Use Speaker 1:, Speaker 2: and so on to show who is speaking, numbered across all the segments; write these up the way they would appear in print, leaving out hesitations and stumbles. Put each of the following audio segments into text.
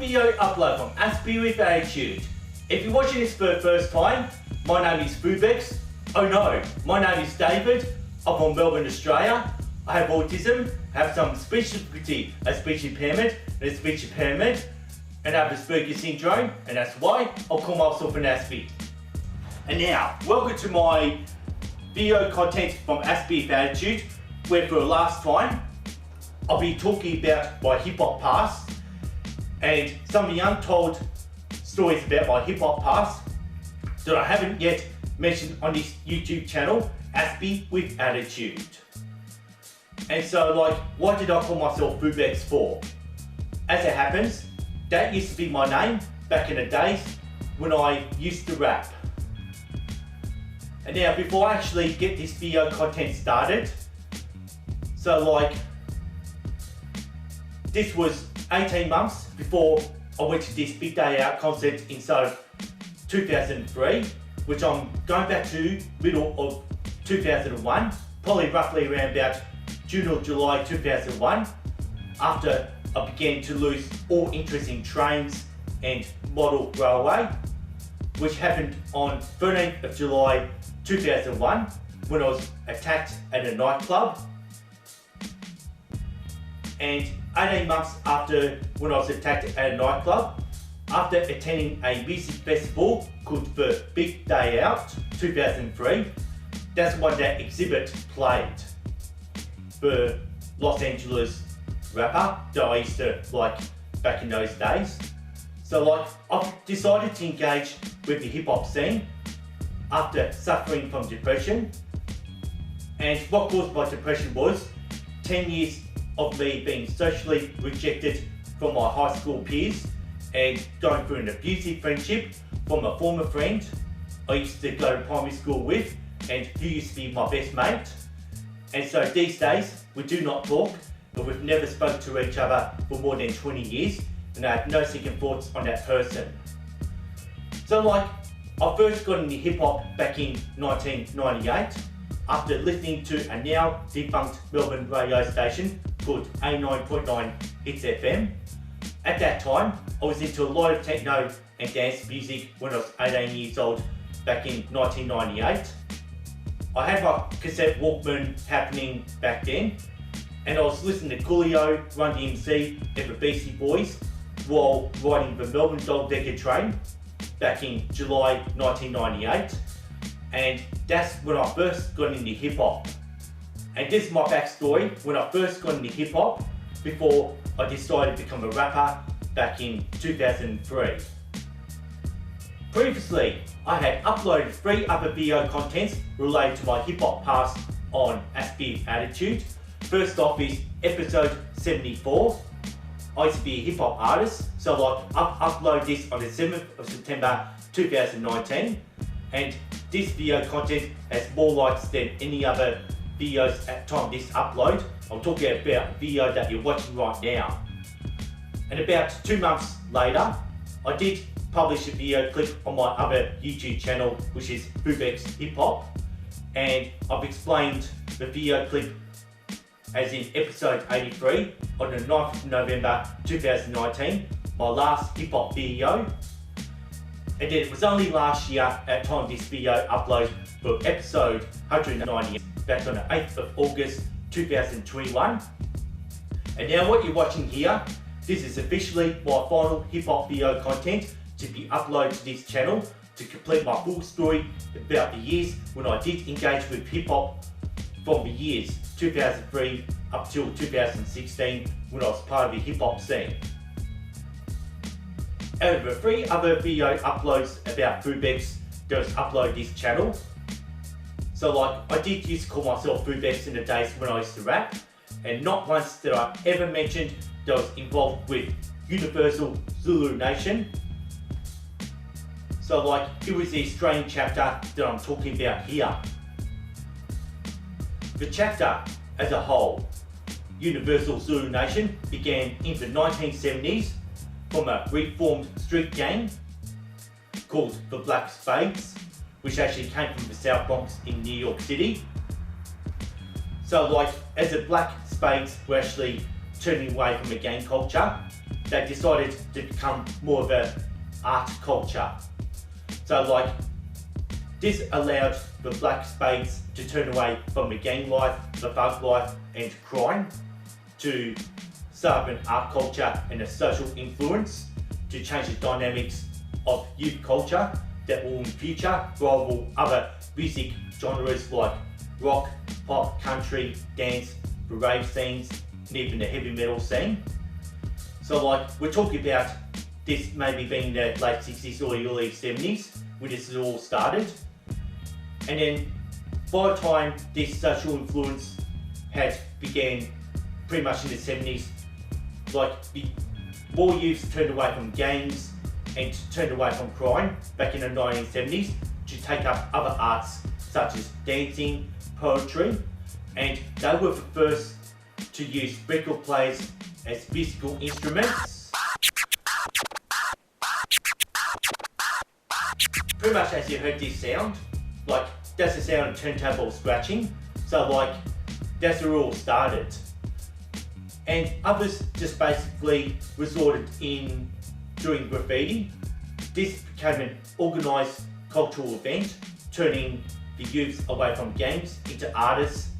Speaker 1: video upload from Aspie with Attitude. If you're watching this for the first time, my name is Fubex. Oh no, my name is David. I'm from Melbourne, Australia. I have autism, have some speech difficulty, a speech impairment, and and I have Asperger's syndrome, and that's why I'll call myself an Aspie. And now, welcome to my video content from Aspie with Attitude, where for the last time, I'll be talking about my hip hop past and some of the untold stories about my hip hop past that I haven't yet mentioned on this YouTube channel, Aspie with Attitude. And so, why did I call myself Fubex for? As it happens, that used to be my name back in the days when I used to rap. And now, before I actually get this video content started, so this was 18 months before I went to this Big Day Out concert in 2003, which I'm going back to middle of 2001, probably roughly around about June or July 2001, after I began to lose all interest in trains and model railway, which happened on 13th of July 2001 when I was attacked at a nightclub. And 18 months after when I was attacked at a nightclub, after attending a music festival called the Big Day Out 2003, that's when that exhibit played. The Los Angeles rapper that I used to like back in those days. So I've decided to engage with the hip hop scene after suffering from depression. And what caused my depression was 10 years of me being socially rejected from my high school peers and going through an abusive friendship from a former friend I used to go to primary school with and who used to be my best mate. And so these days we do not talk, and we've never spoke to each other for more than 20 years, and I have no second thoughts on that person. So I first got into hip hop back in 1998 after listening to a now defunct Melbourne radio station called A9.9 Hits FM. At that time, I was into a lot of techno and dance music when I was 18 years old back in 1998. I had my cassette Walkman happening back then, and I was listening to Coolio, Run DMC and the Beastie Boys while riding the Melbourne double-decker train back in July 1998, and that's when I first got into hip hop. And this is my backstory when I first got into hip hop before I decided to become a rapper back in 2003. Previously, I had uploaded 3 other video contents related to my hip hop past on Aspie with Attitude. First off is episode 74. I used to be a hip hop artist, so I upload this on the 7th of September 2019, and this video content has more likes than any other videos at the time of this upload. I'm talking about the video that you're watching right now. And about 2 months later, I did publish a video clip on my other YouTube channel, which is Fubex Hip Hop, and I've explained the video clip as in episode 83 on the 9th of November 2019, my last hip hop video. And then it was only last year at the time this video upload for episode 190 back on the 8th of August 2021. And now what you're watching here, this is officially my final hip hop video content to be uploaded to this channel to complete my full story about the years when I did engage with hip hop from the years 2003 up till 2016 when I was part of the hip hop scene. Out of the 3 other video uploads about Fubex that was uploaded this channel, so I did used to call myself Fubex in the days when I used to rap, and not once did I ever mention that I was involved with Universal Zulu Nation. So it was the Australian chapter that I'm talking about here. The chapter as a whole, Universal Zulu Nation, began in the 1970s from a reformed street gang called the Black Spades, which actually came from the South Bronx in New York City. So as the Black Spades were actually turning away from the gang culture, they decided to become more of a art culture. So like, this allowed the black spades to turn away from the gang life, the thug life and crime, to set up an art culture and a social influence to change the dynamics of youth culture that will in future rival other music genres like rock, pop, country, dance, the rave scenes, and even the heavy metal scene. So like, we're talking about this maybe being the late 60s or early 70s when this all started. And then by the time this social influence had began pretty much in the 70s, like more youths turned away from gangs and turned away from crime back in the 1970s to take up other arts such as dancing, poetry, and they were the first to use record players as musical instruments. Pretty much as you heard this sound, like that's the sound of turntable scratching, so like that's where it all started. And others just basically resorted in doing graffiti. This became an organised cultural event, turning the youths away from gangs into artists.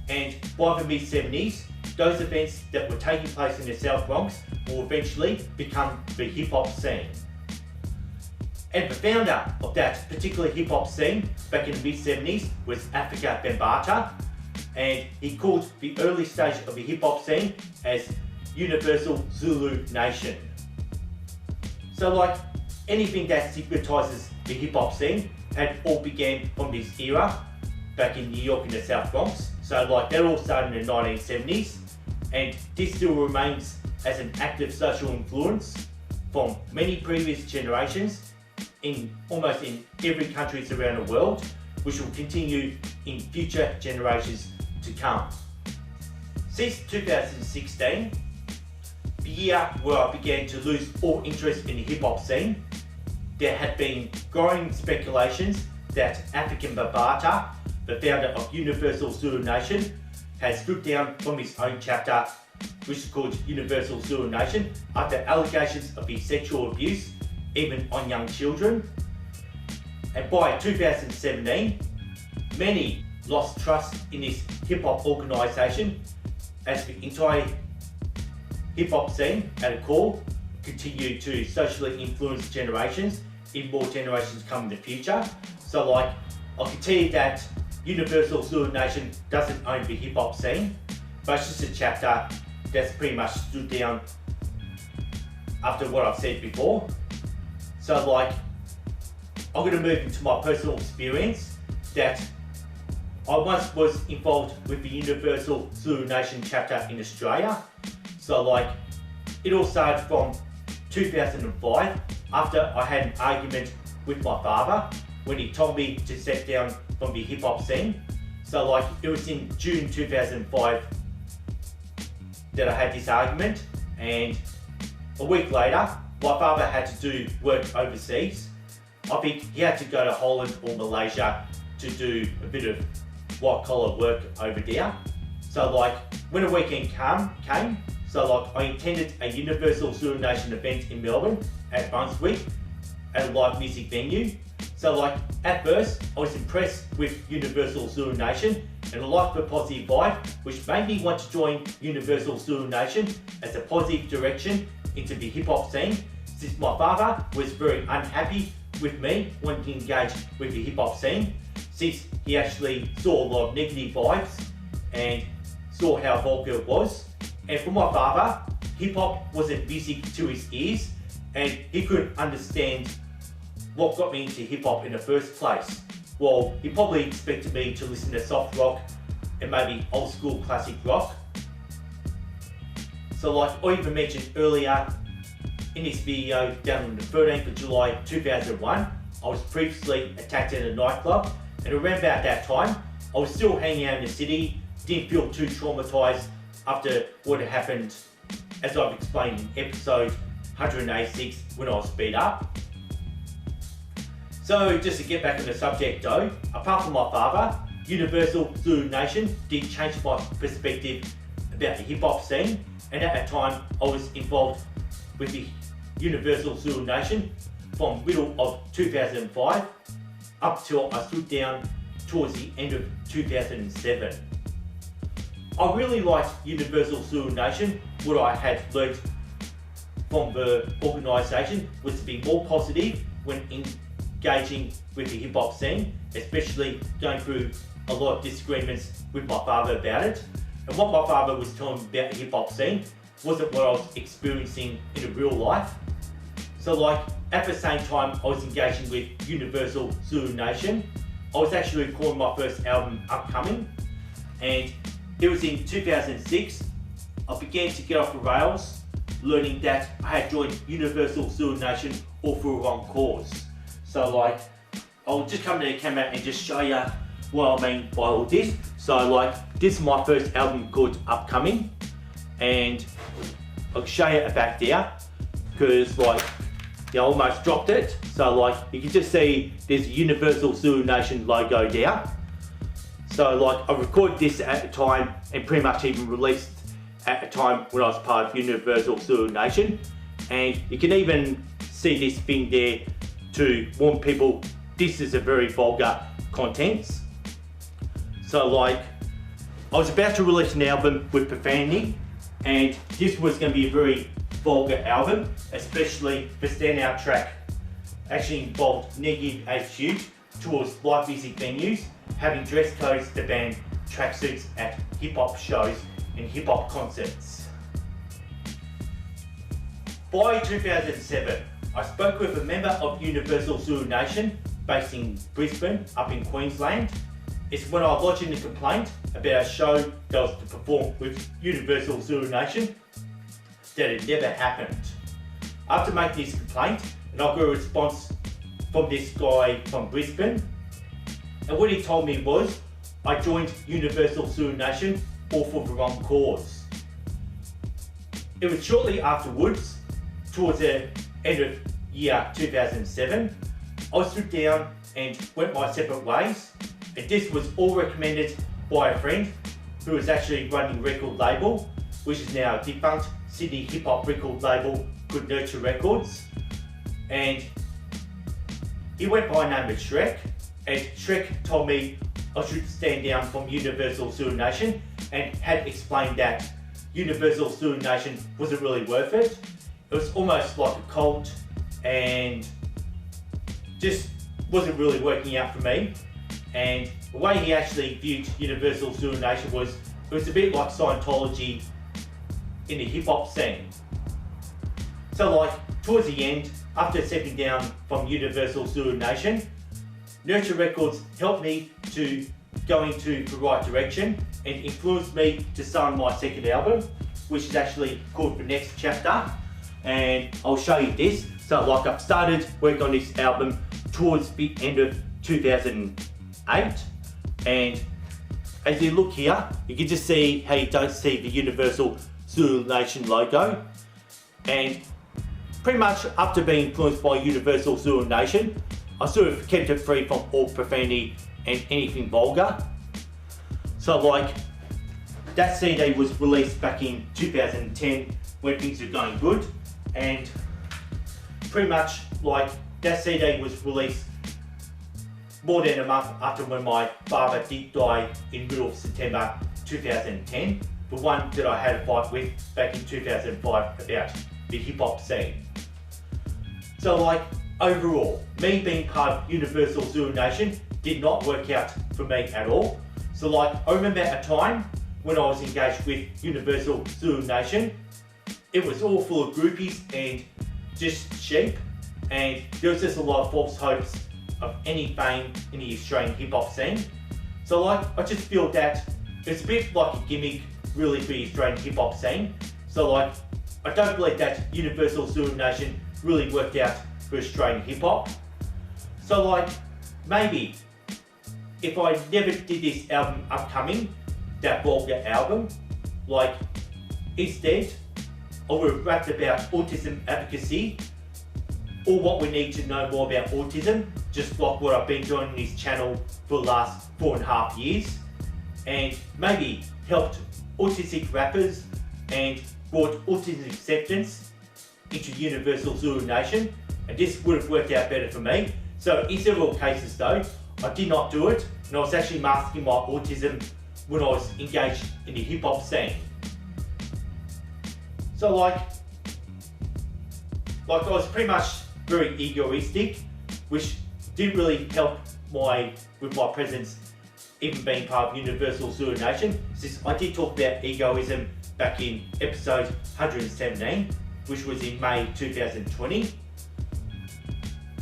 Speaker 1: And by the mid-70s, those events that were taking place in the South Bronx will eventually become the hip-hop scene. And the founder of that particular hip-hop scene back in the mid-70s was Afrika Bambataa, and he called the early stage of the hip-hop scene as Universal Zulu Nation. So like, anything that stigmatizes the hip-hop scene had all began from this era back in New York in the South Bronx. So like, that all started in the 1970s, and this still remains as an active social influence from many previous generations in almost in every country around the world, which will continue in future generations to come. Since 2016, the year where I began to lose all interest in the hip hop scene, there had been growing speculations that Afrika Bambataa, the founder of Universal Zulu Nation, had stood down from his own chapter, which is called Universal Zulu Nation, after allegations of his sexual abuse, even on young children. And by 2017, many lost trust in this hip-hop organisation as the entire hip-hop scene at a core continued to socially influence generations, if more generations come in the future. So like, I can tell you that Universal Zulu Nation doesn't own the hip-hop scene, but it's just a chapter that's pretty much stood down after what I've said before. So like, I'm going to move into my personal experience that I once was involved with the Universal Zulu Nation chapter in Australia. So like, it all started from 2005 after I had an argument with my father when he told me to step down from the hip hop scene. So like, it was in June 2005 that I had this argument, and a week later, my father had to do work overseas. I think he had to go to Holland or Malaysia to do a bit of white collar work over there. So like, when the weekend came, so like, I attended a Universal Zulu Nation event in Melbourne at Brunswick at a live music venue. So like, at first, I was impressed with Universal Zulu Nation and I liked the positive vibe, which made me want to join Universal Zulu Nation as a positive direction into the hip hop scene, since my father was very unhappy with me wanting to engage with the hip hop scene, since he actually saw a lot of negative vibes and saw how vulgar it was. And for my father, hip hop wasn't music to his ears, and he couldn't understand what got me into hip hop in the first place. Well, he probably expected me to listen to soft rock and maybe old school classic rock. So like I even mentioned earlier in this video, down on the 13th of July 2001, I was previously attacked at a nightclub, and around about that time, I was still hanging out in the city, didn't feel too traumatised after what had happened, as I've explained in episode 186 when I was beat up. So just to get back on the subject though, apart from my father, Universal Zulu Nation did change my perspective about the hip hop scene and at that time I was involved with the Universal Zulu Nation from middle of 2005 up till I stood down towards the end of 2007. I really liked Universal Zulu Nation. What I had learned from the organisation was to be more positive when engaging with the hip hop scene, especially going through a lot of disagreements with my father about it. And what my father was telling me about the hip hop scene wasn't what I was experiencing in real life. So like at the same time I was engaging with Universal Zulu Nation, I was actually recording my first album upcoming, and it was in 2006 I began to get off the rails, learning that I had joined Universal Zulu Nation all for a wrong cause. So like, I'll just come to the camera and just show you what I mean by all this. So like, this is my first album called Upcoming, and I'll show you it back there, because like, I almost dropped it. So like, you can just see there's a Universal Zulu Nation logo there. So like, I recorded this at the time and pretty much even released at the time when I was part of Universal Zulu Nation. And you can even see this thing there to warn people this is a very vulgar contents. So like, I was about to release an album with profanity, and this was going to be a very vulgar album, especially the standout track actually involved negative attitude towards live music venues, having dress codes to ban tracksuits at hip hop shows and hip hop concerts. By 2007, I spoke with a member of Universal Zulu Nation based in Brisbane, up in Queensland. It's when I lodged in a complaint about a show that was to perform with Universal Zulu Nation that it never happened. After making this complaint, and I got a response from this guy from Brisbane, and what he told me was, I joined Universal Zulu Nation all for the wrong cause. It was shortly afterwards, towards the end of year 2007, I stood down and went my separate ways, and this was all recommended by a friend who was actually running a record label, which is now a defunct Sydney hip hop record label called Nurture Records. And he went by the name of Shrek, and Shrek told me I should stand down from Universal Zulu Nation, and had explained that Universal Zulu Nation wasn't really worth it. It was almost like a cult and just wasn't really working out for me. And the way he actually viewed Universal Zulu Nation was, it was a bit like Scientology in the hip hop scene. So like, towards the end, after stepping down from Universal Zulu Nation, Nurture Records helped me to go into the right direction and influenced me to start my second album, which is actually called The Next Chapter. And I'll show you this. So like, I've started work on this album towards the end of 2008, and as you look here, you can just see how you don't see the Universal Zulu Nation logo. And pretty much after being influenced by Universal Zulu Nation, I sort of kept it free from all profanity and anything vulgar. So like, that CD was released back in 2010 when things were going good, and pretty much like, that CD was released more than a month after when my father did die in middle of September 2010, the one that I had a fight with back in 2005 about the hip hop scene. So like, overall, me being part of Universal Zulu Nation did not work out for me at all. So like, I remember a time when I was engaged with Universal Zulu Nation, it was all full of groupies and just sheep, and there was just a lot of false hopes of any fame in the Australian hip hop scene. So like, I just feel that it's a bit like a gimmick really for the Australian hip hop scene. So like, I don't believe that Universal Zulu Nation really worked out for Australian hip hop. So like, maybe if I never did this album Upcoming, that vulgar album, like, instead I would have rapped about autism advocacy, or what we need to know more about autism, just like what I've been doing on this channel for the last 4.5 years, and maybe helped autistic rappers and brought autism acceptance into Universal Zulu Nation, and this would have worked out better for me. So in several cases though, I did not do it, and I was actually masking my autism when I was engaged in the hip hop scene. So like I was pretty much very egoistic, which didn't really help with my presence even being part of Universal Zulu Nation, since I did talk about egoism back in episode 117, which was in May 2020.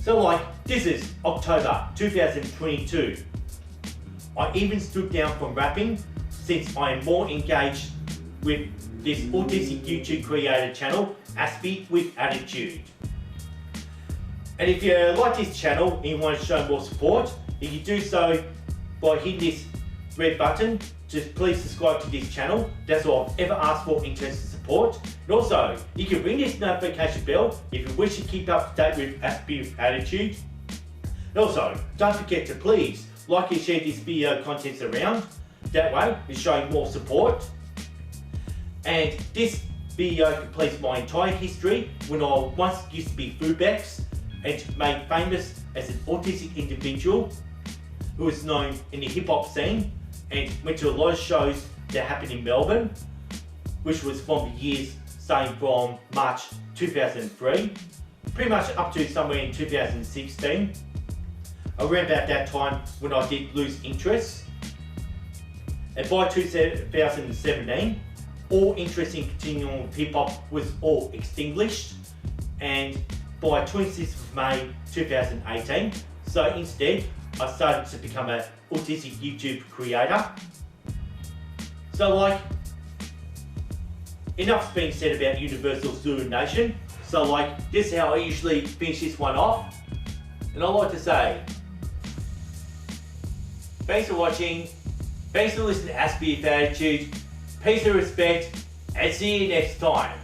Speaker 1: So like, this is October 2022. I even stood down from rapping since I am more engaged with this autistic YouTube creator channel, Aspie with Attitude. And if you like this channel and you want to show more support, you can do so by hitting this red button. Just please subscribe to this channel. That's all I've ever asked for in terms of support. And also, you can ring this notification bell if you wish to keep up to date with Aspie with Attitude. And also, don't forget to please like and share this video contents around. That way, you're showing more support. And this video completes my entire history when I once used to be Fubex and made famous as an autistic individual who was known in the hip hop scene and went to a lot of shows that happened in Melbourne, which was from the years starting from March 2003, pretty much up to somewhere in 2016. Around about that time when I did lose interest. And by 2017, all interest in continuing with hip hop was all extinguished. And by 26th of May 2018, so instead, I started to become an autistic YouTube creator. So like, enough's been said about Universal Zulu Nation. So like, this is how I usually finish this one off. And I like to say, thanks for watching, thanks for listening to Aspie with Attitude, peace and respect, and see you next time.